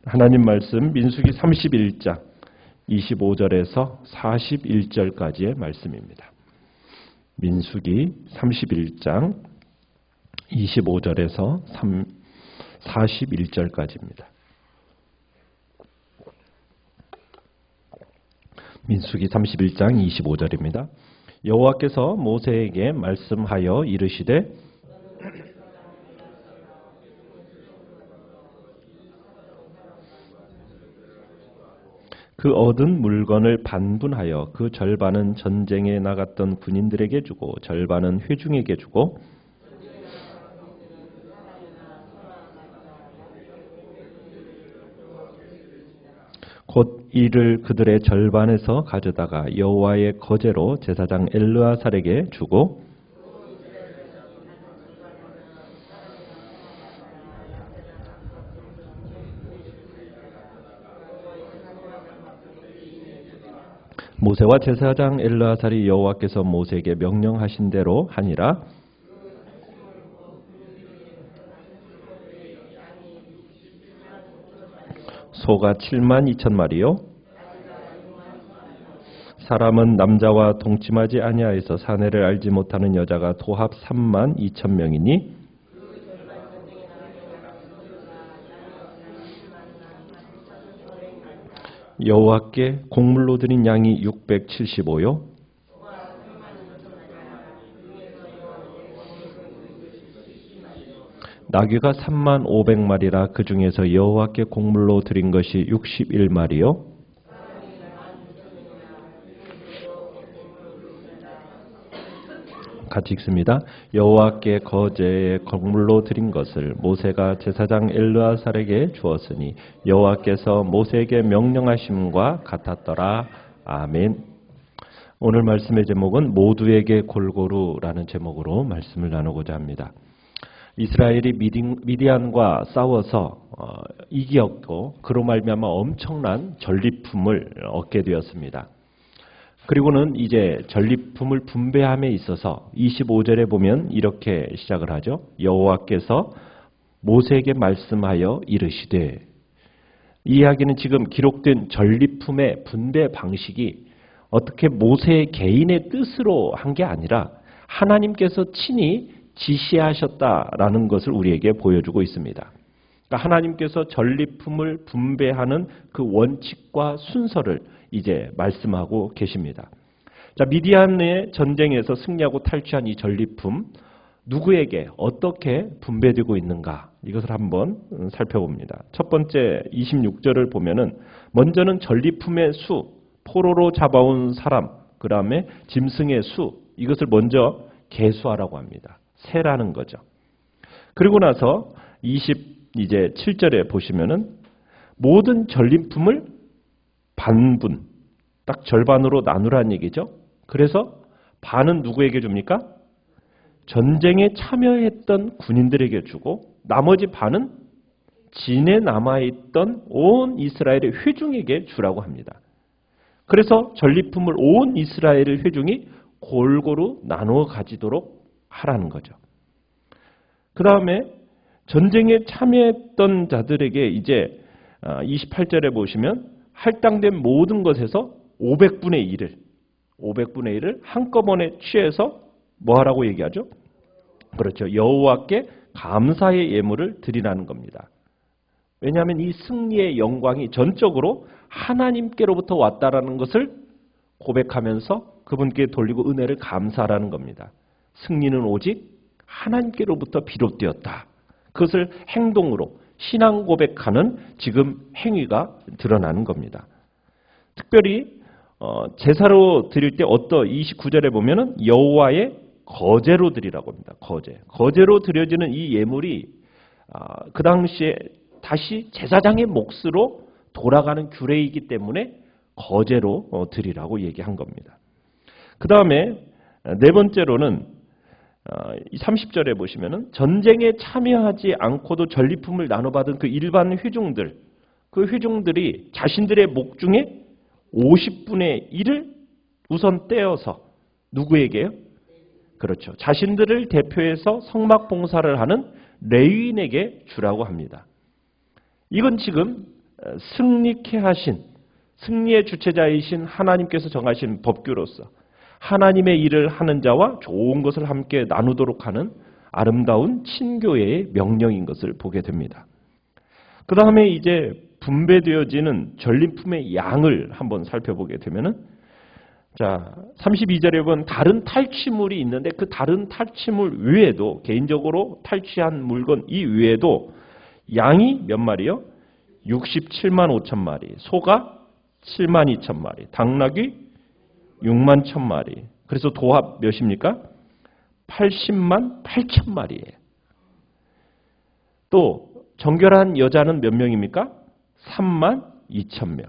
하나님 말씀 민수기 31장 25절에서 41절까지의 말씀입니다. 민수기 31장 25절에서 41절까지입니다. 민수기 31장 25절입니다. 여호와께서 모세에게 말씀하여 이르시되 그 얻은 물건을 반분하여 그 절반은 전쟁에 나갔던 군인들에게 주고 절반은 회중에게 주고 곧 이를 그들의 절반에서 가져다가 여호와의 거제로 제사장 엘르아살에게 주고 모세와 제사장 엘르아살이 여호와께서 모세에게 명령하신 대로 하니라. 소가 7만 2천 마리요 사람은 남자와 동침하지 아니하여서 사내를 알지 못하는 여자가 도합 3만 2천 명이니 여호와께 곡물로 드린 양이 675요 나귀가 3만 500마리라 그 중에서 여호와께 곡물로 드린 것이 61마리요 같이 읽습니다. 여호와께 거제에 곡물로 드린 것을 모세가 제사장 엘르아살에게 주었으니 여호와께서 모세에게 명령하심과 같았더라. 아멘. 오늘 말씀의 제목은 모두에게 골고루라는 제목으로 말씀을 나누고자 합니다. 이스라엘이 미디안과 싸워서 이겼고 그로 말미암아 엄청난 전리품을 얻게 되었습니다. 그리고는 이제 전리품을 분배함에 있어서 25절에 보면 이렇게 시작을 하죠. 여호와께서 모세에게 말씀하여 이르시되, 이 이야기는 지금 기록된 전리품의 분배 방식이 어떻게 모세 개인의 뜻으로 한 게 아니라 하나님께서 친히 지시하셨다라는 것을 우리에게 보여주고 있습니다. 그러니까 하나님께서 전리품을 분배하는 그 원칙과 순서를 이제 말씀하고 계십니다. 자, 미디안의 전쟁에서 승리하고 탈취한 이 전리품 누구에게 어떻게 분배되고 있는가, 이것을 한번 살펴봅니다. 첫 번째 26절을 보면은 먼저는 전리품의 수, 포로로 잡아온 사람, 그 다음에 짐승의 수, 이것을 먼저 계수하라고 합니다. 세라는 거죠. 그리고 나서 27절에 보시면은 모든 전리품을 반분, 딱 절반으로 나누라는 얘기죠. 그래서 반은 누구에게 줍니까? 전쟁에 참여했던 군인들에게 주고 나머지 반은 진에 남아있던 온 이스라엘의 회중에게 주라고 합니다. 그래서 전리품을 온 이스라엘의 회중이 골고루 나누어 가지도록 하라는 거죠. 그 다음에 전쟁에 참여했던 자들에게 이제 28절에 보시면 할당된 모든 것에서 500분의 1을 한꺼번에 취해서 뭐 하라고 얘기하죠? 그렇죠. 여호와께 감사의 예물을 드리라는 겁니다. 왜냐하면 이 승리의 영광이 전적으로 하나님께로부터 왔다라는 것을 고백하면서 그분께 돌리고 은혜를 감사하라는 겁니다. 승리는 오직 하나님께로부터 비롯되었다. 그것을 행동으로 신앙 고백하는 지금 행위가 드러나는 겁니다. 특별히 제사로 드릴 때 29절에 보면은 여호와의 거제로 드리라고 합니다. 거제로 드려지는 이 예물이 그 당시에 다시 제사장의 몫으로 돌아가는 규례이기 때문에 거제로 드리라고 얘기한 겁니다. 그 다음에 네 번째로는 30절에 보시면은 전쟁에 참여하지 않고도 전리품을 나눠받은 그 일반 회중들, 그 회중들이 자신들의 목 중에 50분의 1을 우선 떼어서 누구에게요? 그렇죠. 자신들을 대표해서 성막 봉사를 하는 레위인에게 주라고 합니다. 이건 지금 승리케 하신 승리의 주체자이신 하나님께서 정하신 법규로서 하나님의 일을 하는 자와 좋은 것을 함께 나누도록 하는 아름다운 친교회의 명령인 것을 보게 됩니다. 그 다음에 이제 분배되어지는 전리품의 양을 한번 살펴보게 되면은 자, 32절에 보면 다른 탈취물이 있는데 그 다른 탈취물 외에도 개인적으로 탈취한 물건 이 외에도 양이 몇 마리요? 67만 5천 마리, 소가 7만 2천 마리, 당나귀 6만 1천 마리. 그래서 도합 몇입니까? 80만 8천 마리예요. 또 정결한 여자는 몇 명입니까? 3만 2천 명.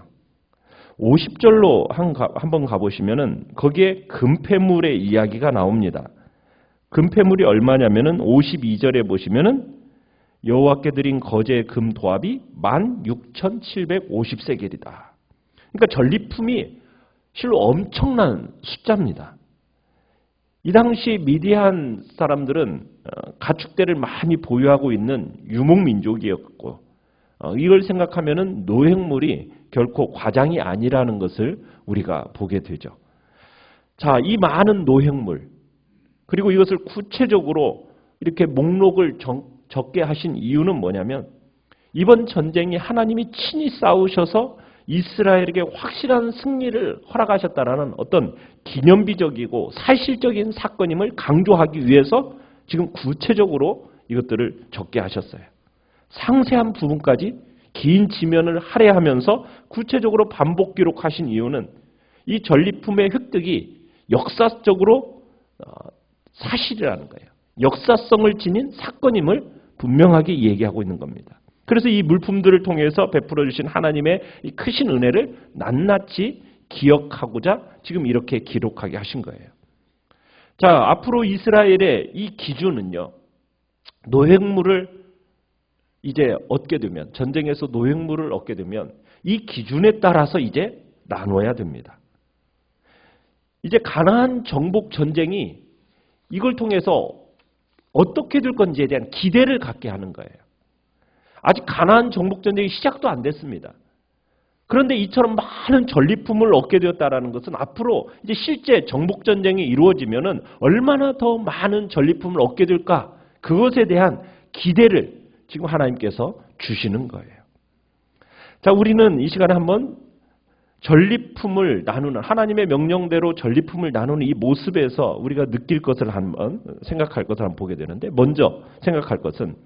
50절로 한번 가보시면은 거기에 금폐물의 이야기가 나옵니다. 금폐물이 얼마냐면은 52절에 보시면은 여호와께 드린 거제 금 도합이 16,750세겔이다. 그러니까 전리품이 실로 엄청난 숫자입니다. 이 당시 미디안 사람들은 가축대를 많이 보유하고 있는 유목민족이었고 이걸 생각하면은 노획물이 결코 과장이 아니라는 것을 우리가 보게 되죠. 자, 이 많은 노획물 그리고 이것을 구체적으로 이렇게 목록을 적게 하신 이유는 뭐냐면 이번 전쟁이 하나님이 친히 싸우셔서 이스라엘에게 확실한 승리를 허락하셨다라는 어떤 기념비적이고 사실적인 사건임을 강조하기 위해서 지금 구체적으로 이것들을 적게 하셨어요. 상세한 부분까지 긴 지면을 할애하면서 구체적으로 반복 기록하신 이유는 이 전리품의 획득이 역사적으로 사실이라는 거예요. 역사성을 지닌 사건임을 분명하게 얘기하고 있는 겁니다. 그래서 이 물품들을 통해서 베풀어 주신 하나님의 이 크신 은혜를 낱낱이 기억하고자 지금 이렇게 기록하게 하신 거예요. 자, 앞으로 이스라엘의 이 기준은요. 노획물을 이제 얻게 되면 전쟁에서 노획물을 얻게 되면 이 기준에 따라서 이제 나눠야 됩니다. 이제 가나안 정복 전쟁이 이걸 통해서 어떻게 될 건지에 대한 기대를 갖게 하는 거예요. 아직 가나안 정복 전쟁이 시작도 안 됐습니다. 그런데 이처럼 많은 전리품을 얻게 되었다라는 것은 앞으로 이제 실제 정복 전쟁이 이루어지면은 얼마나 더 많은 전리품을 얻게 될까? 그것에 대한 기대를 지금 하나님께서 주시는 거예요. 자, 우리는 이 시간에 한번 전리품을 나누는 하나님의 명령대로 전리품을 나누는 이 모습에서 우리가 느낄 것을 한번 생각할 것을 한번 보게 되는데 먼저 생각할 것은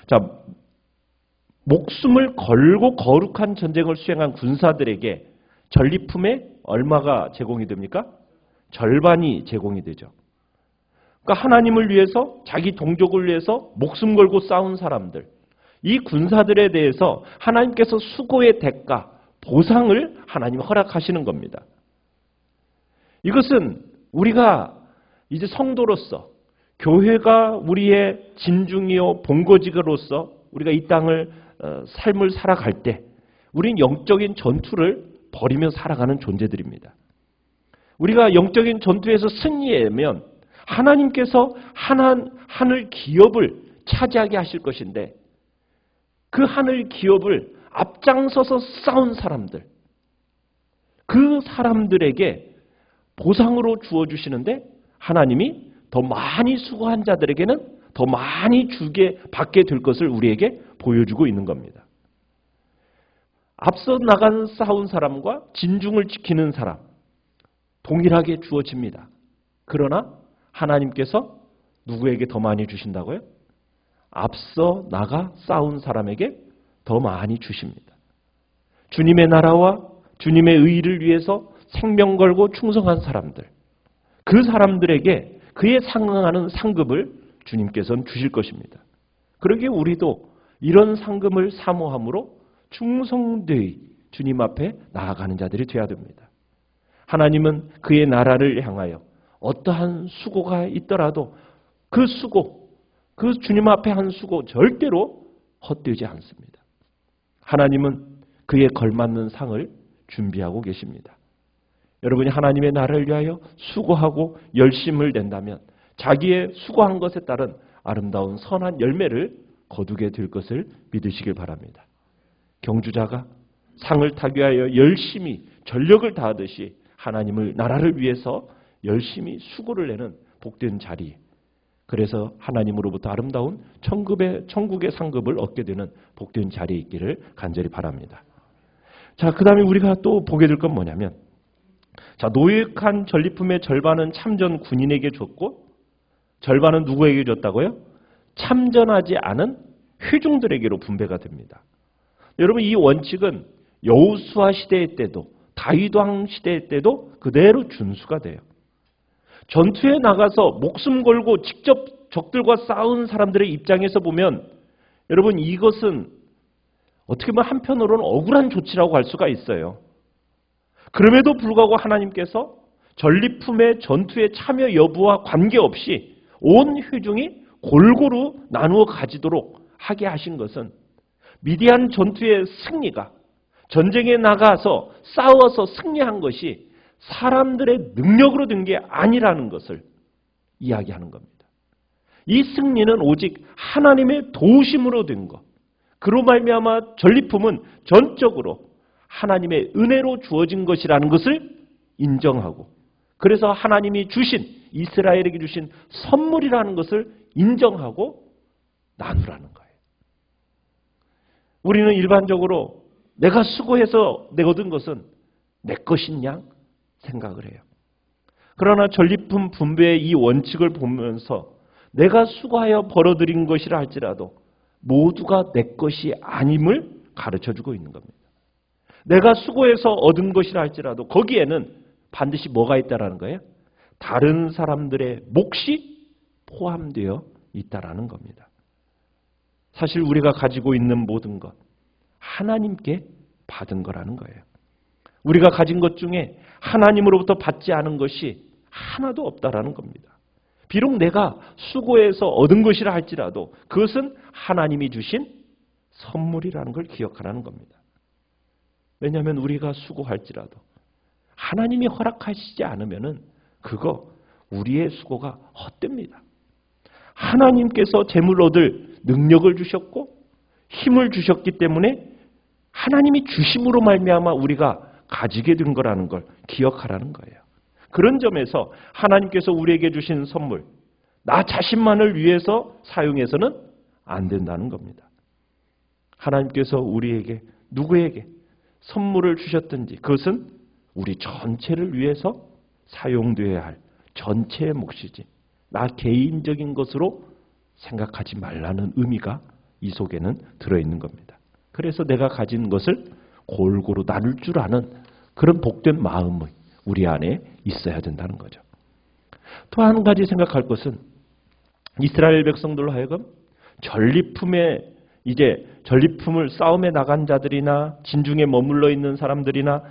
자, 목숨을 걸고 거룩한 전쟁을 수행한 군사들에게 전리품의 얼마가 제공이 됩니까? 절반이 제공이 되죠. 그러니까 하나님을 위해서 자기 동족을 위해서 목숨 걸고 싸운 사람들 이 군사들에 대해서 하나님께서 수고의 대가 보상을 하나님이 허락하시는 겁니다. 이것은 우리가 이제 성도로서 교회가 우리의 진중이요 본거지가로서 우리가 이 땅을 삶을 살아갈 때 우리는 영적인 전투를 벌이며 살아가는 존재들입니다. 우리가 영적인 전투에서 승리하면 하나님께서 하늘 기업을 차지하게 하실 것인데 그 하늘 기업을 앞장서서 싸운 사람들 그 사람들에게 보상으로 주어주시는데 하나님이 더 많이 수고한 자들에게는 더 많이 받게 될 것을 우리에게 보여주고 있는 겁니다. 앞서 나간 싸운 사람과 진중을 지키는 사람 동일하게 주어집니다. 그러나 하나님께서 누구에게 더 많이 주신다고요? 앞서 나가 싸운 사람에게 더 많이 주십니다. 주님의 나라와 주님의 의를 위해서 생명 걸고 충성한 사람들 그 사람들에게 그에 상응하는 상급을 주님께서는 주실 것입니다. 그러기에 우리도 이런 상급을 사모함으로 충성되이 주님 앞에 나아가는 자들이 되어야 됩니다. 하나님은 그의 나라를 향하여 어떠한 수고가 있더라도 그 수고, 그 주님 앞에 한 수고 절대로 헛되지 않습니다. 하나님은 그에 걸맞는 상을 준비하고 계십니다. 여러분이 하나님의 나라를 위하여 수고하고 열심을 낸다면 자기의 수고한 것에 따른 아름다운 선한 열매를 거두게 될 것을 믿으시길 바랍니다. 경주자가 상을 타기 위하여 열심히 전력을 다하듯이 하나님을 나라를 위해서 열심히 수고를 내는 복된 자리. 그래서 하나님으로부터 아름다운 천국의 상급을 얻게 되는 복된 자리에 있기를 간절히 바랍니다. 자, 그 다음에 우리가 또 보게 될 건 뭐냐면, 자, 노획한 전리품의 절반은 참전 군인에게 줬고, 절반은 누구에게 줬다고요? 참전하지 않은 회중들에게로 분배가 됩니다. 여러분, 이 원칙은 여호수아 시대 때도, 다윗 왕 시대 때도 그대로 준수가 돼요. 전투에 나가서 목숨 걸고 직접 적들과 싸운 사람들의 입장에서 보면, 여러분, 이것은 어떻게 보면 한편으로는 억울한 조치라고 할 수가 있어요. 그럼에도 불구하고 하나님께서 전리품의 전투에 참여 여부와 관계없이 온 회중이 골고루 나누어 가지도록 하게 하신 것은, 미디안 전투의 승리가, 전쟁에 나가서 싸워서 승리한 것이 사람들의 능력으로 된 게 아니라는 것을 이야기하는 겁니다. 이 승리는 오직 하나님의 도우심으로 된 것. 그로 말미암아 전리품은 전적으로 하나님의 은혜로 주어진 것이라는 것을 인정하고, 그래서 하나님이 주신, 이스라엘에게 주신 선물이라는 것을 인정하고 나누라는 거예요. 우리는 일반적으로 내가 수고해서 내 얻은 것은 내 것인 양 생각을 해요. 그러나 전리품 분배의 이 원칙을 보면서 내가 수고하여 벌어들인 것이라 할지라도 모두가 내 것이 아님을 가르쳐주고 있는 겁니다. 내가 수고해서 얻은 것이라 할지라도 거기에는 반드시 뭐가 있다라는 거예요? 다른 사람들의 몫이 포함되어 있다라는 겁니다. 사실 우리가 가지고 있는 모든 것, 하나님께 받은 거라는 거예요. 우리가 가진 것 중에 하나님으로부터 받지 않은 것이 하나도 없다라는 겁니다. 비록 내가 수고해서 얻은 것이라 할지라도 그것은 하나님이 주신 선물이라는 걸 기억하라는 겁니다. 왜냐하면 우리가 수고할지라도 하나님이 허락하시지 않으면은 그거 우리의 수고가 헛됩니다. 하나님께서 재물 얻을 능력을 주셨고 힘을 주셨기 때문에 하나님이 주심으로 말미암아 우리가 가지게 된 거라는 걸 기억하라는 거예요. 그런 점에서 하나님께서 우리에게 주신 선물, 나 자신만을 위해서 사용해서는 안 된다는 겁니다. 하나님께서 우리에게, 누구에게 선물을 주셨든지 그것은 우리 전체를 위해서 사용되어야 할 전체의 몫이지, 나 개인적인 것으로 생각하지 말라는 의미가 이 속에는 들어있는 겁니다. 그래서 내가 가진 것을 골고루 나눌 줄 아는 그런 복된 마음이 우리 안에 있어야 된다는 거죠. 또 한 가지 생각할 것은, 이스라엘 백성들로 하여금 전리품을 싸움에 나간 자들이나 진중에 머물러 있는 사람들이나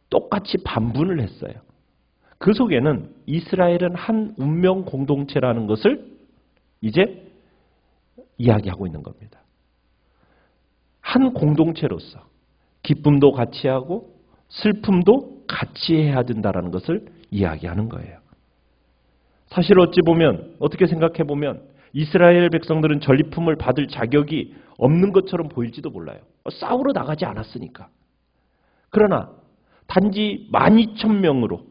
똑같이 반분을 했어요. 그 속에는 이스라엘은 한 운명 공동체라는 것을 이제 이야기하고 있는 겁니다. 한 공동체로서 기쁨도 같이 하고 슬픔도 같이 해야 된다는 것을 이야기하는 거예요. 사실 어떻게 생각해 보면 이스라엘 백성들은 전리품을 받을 자격이 없는 것처럼 보일지도 몰라요. 싸우러 나가지 않았으니까. 그러나 단지 12,000명으로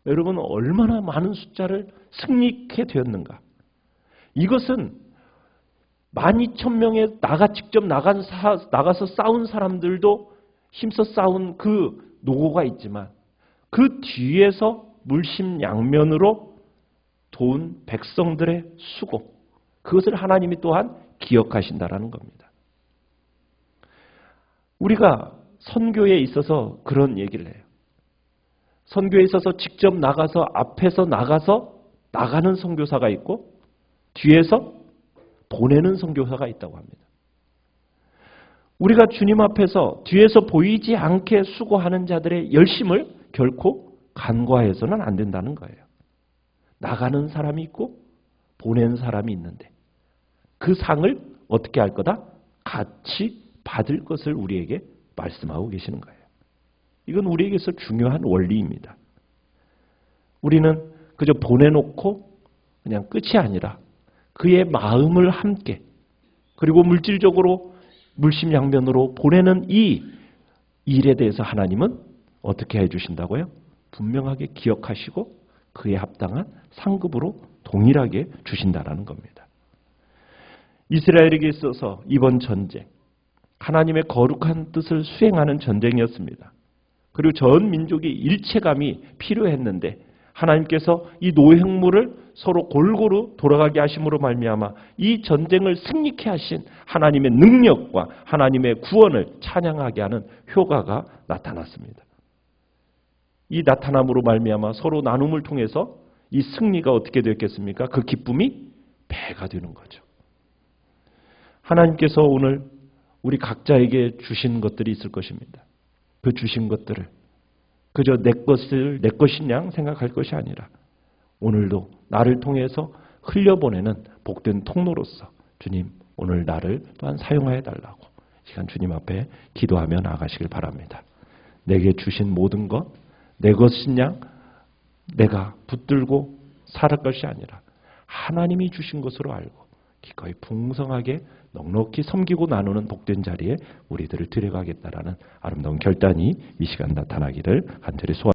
여러분 얼마나 많은 숫자를 승리케 되었는가. 이것은 12,000명에 직접 나가서 싸운 사람들도 힘써 싸운 그 노고가 있지만 그 뒤에서 물심양면으로 도운 백성들의 수고, 그것을 하나님이 또한 기억하신다라는 겁니다. 우리가 선교에 있어서 그런 얘기를 해요. 선교에 있어서 직접 나가서 앞에서 나가는 선교사가 있고 뒤에서 보내는 선교사가 있다고 합니다. 우리가 주님 앞에서 뒤에서 보이지 않게 수고하는 자들의 열심을 결코 간과해서는 안 된다는 거예요. 나가는 사람이 있고 보낸 사람이 있는데 그 상을 어떻게 할 거다? 같이 받을 것을 우리에게 말씀하고 계시는 거예요. 이건 우리에게서 중요한 원리입니다. 우리는 그저 보내놓고 그냥 끝이 아니라 그의 마음을 함께, 그리고 물질적으로 물심양면으로 보내는 이 일에 대해서 하나님은 어떻게 해주신다고요? 분명하게 기억하시고 그에 합당한 상급으로 동일하게 주신다라는 겁니다. 이스라엘에게 있어서 이번 전쟁, 하나님의 거룩한 뜻을 수행하는 전쟁이었습니다. 그리고 전 민족이 일체감이 필요했는데 하나님께서 이 노획물을 서로 골고루 돌아가게 하심으로 말미암아 이 전쟁을 승리케 하신 하나님의 능력과 하나님의 구원을 찬양하게 하는 효과가 나타났습니다. 이 나타남으로 말미암아 서로 나눔을 통해서 이 승리가 어떻게 되었겠습니까? 그 기쁨이 배가 되는 거죠. 하나님께서 오늘 우리 각자에게 주신 것들이 있을 것입니다. 그 주신 것들을 그저 내 것을 내 것인 양 생각할 것이 아니라 오늘도 나를 통해서 흘려보내는 복된 통로로서 주님 오늘 나를 또한 사용하여 달라고 시간 주님 앞에 기도하며 나아가시길 바랍니다. 내게 주신 모든 것 내 것인 양 내가 붙들고 살을 것이 아니라 하나님이 주신 것으로 알고 기꺼이 풍성하게 넉넉히 섬기고 나누는 복된 자리에 우리들을 들여가겠다라는 아름다운 결단이 이 시간 나타나기를 간절히 소원합니다.